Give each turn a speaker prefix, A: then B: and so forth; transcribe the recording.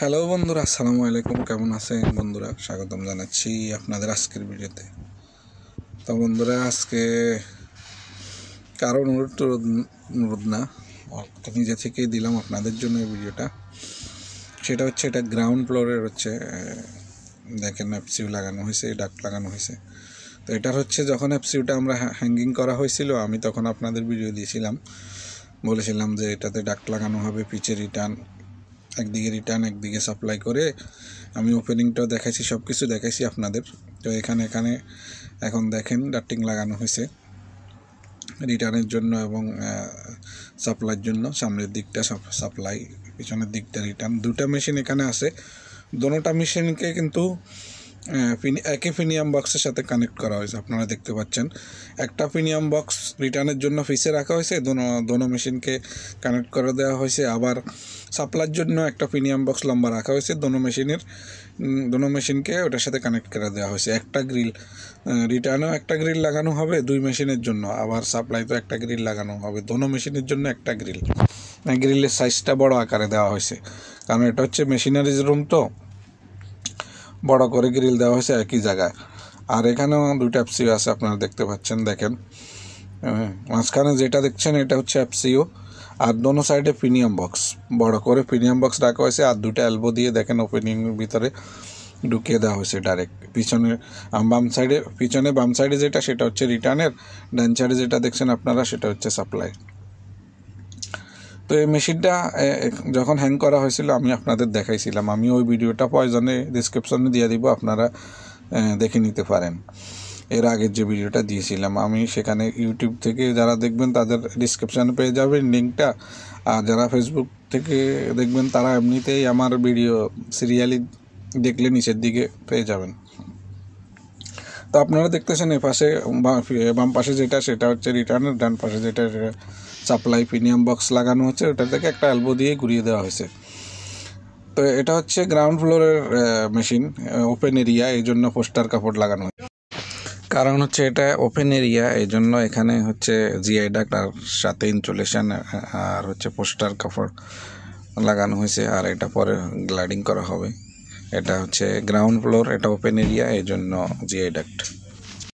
A: Hello বন্ধুরা, আসসালামু আলাইকুম। কেমন আছেন বন্ধুরা? স্বাগতম জানাচ্ছি আপনাদের আজকের ভিডিওতে। তো বন্ধুরা, আজকে কারো অনুরোধ না, নিজে থেকেই দিলাম আপনাদের জন্য এই ভিডিওটা। সেটা হচ্ছে, এটা গ্রাউন্ড ফ্লোরের হচ্ছে, দেখেন এফসিউ লাগানো হয়েছে, ডাক্ট লাগানো হয়েছে। তো এটার হচ্ছে যখন এফসিউটা আমরা হ্যাঙ্গিং করা হয়েছিল, আমি তখন আপনাদের ভিডিও দিয়েছিলাম, বলেছিলাম যে এটাতে ডাক্ট লাগানো হবে, পিচে রিটার্ন, একদিকে রিটার্ন একদিকে সাপ্লাই করে আমি ওপেনিংটাও দেখাইছি, সব কিছু দেখাইছি আপনাদের। তো এখানে এখন দেখেন ডাক্টিং লাগানো হয়েছে রিটার্নের জন্য এবং সাপ্লাইয়ের জন্য। সামনের দিকটা সাপ্লাই, পিছনের দিকটা রিটার্ন। দুটা মেশিন এখানে আছে। দোনোটা মেশিনকে কিন্তু একই ফিনিয়াম বক্সের সাথে কানেক্ট করা হয়েছে। আপনারা দেখতে পাচ্ছেন একটা ফিনিয়াম বক্স রিটার্নের জন্য ফিসে রাখা হয়েছে, দোনো মেশিনকে কানেক্ট করে দেওয়া হয়েছে। আবার সাপ্লাইয়ের জন্য একটা ফিনিয়াম বক্স লম্বা রাখা হয়েছে, দোনো মেশিনকে ওটার সাথে কানেক্ট করে দেওয়া হয়েছে। একটা গ্রিল, রিটার্নেও একটা গ্রিল লাগানো হবে দুই মেশিনের জন্য, আবার সাপ্লাইতেও একটা গ্রিল লাগানো হবে, দোনো মেশিনের জন্য একটা গ্রিলের সাইজটা বড় আকারে দেওয়া হয়েছে, কারণ এটা হচ্ছে মেশিনারিজ রুম, তো বড় করে গ্রিল দেওয়া হয়েছে একই জায়গায়। আর এখানেও দুইটা এফসিও আছে, আপনারা দেখতে পাচ্ছেন। দেখেন মাঝখানে যেটা দেখছেন এটা হচ্ছে এফসিও, আর দোনো সাইডে প্রিমিয়াম বক্স, বড় করে প্রিমিয়াম বক্স রাখা হয়েছে। আর দুটো এলবো দিয়ে দেখেন ওপেনিংয়ের ভিতরে ঢুকিয়ে দেওয়া হয়েছে ডাইরেক্ট। পিছনে বাম সাইডে যেটা, সেটা হচ্ছে রিটার্নের, ডান সাইডে যেটা দেখছেন আপনারা, সেটা হচ্ছে সাপ্লাই। তো এই মেশিনটা যখন হ্যাং করা হয়েছিল আমি আপনাদের দেখাইছিলাম। আমি ওই ভিডিওটা প্রয়োজনে ডিসক্রিপশনে দিয়ে দিব, আপনারা দেখে নিতে পারেন। এর আগের যে ভিডিওটা দিয়েছিলাম আমি, সেখানে ইউটিউব থেকে যারা দেখবেন তাদের ডিসক্রিপশানে পেয়ে যাবেন লিঙ্কটা, আর যারা ফেসবুক থেকে দেখবেন তারা এমনিতেই আমার ভিডিও সিরিয়ালি দেখলে নিচের দিকে পেয়ে যাবেন। তো আপনারা দেখতেছেন এপাশে বাম পাশে যেটা, সেটা হচ্ছে রিটার্নের, ডান পাশে যেটা সাপ্লাই প্রিমিয়াম বক্স লাগানো হচ্ছে, ওটা থেকে একটা এলবো দিয়ে ঘুরিয়ে দেওয়া হয়েছে। তো এটা হচ্ছে গ্রাউন্ড ফ্লোরের মেশিন, ওপেন এরিয়া, এই জন্য পোস্টার কাপড় লাগানো হয়েছে। কারণ হচ্ছে এটা ওপেন এরিয়া, এই জন্য এখানে হচ্ছে জিআই ডাক্ট আর সাথে ইনসুলেশন আর হচ্ছে পোস্টার কাপড় লাগানো হয়েছে। আর এটা পরে গ্লাইডিং করা হবে। এটা হচ্ছে গ্রাউন্ড ফ্লোর, এটা ওপেন এরিয়া, এই জন্য জিআই ডাক্ট।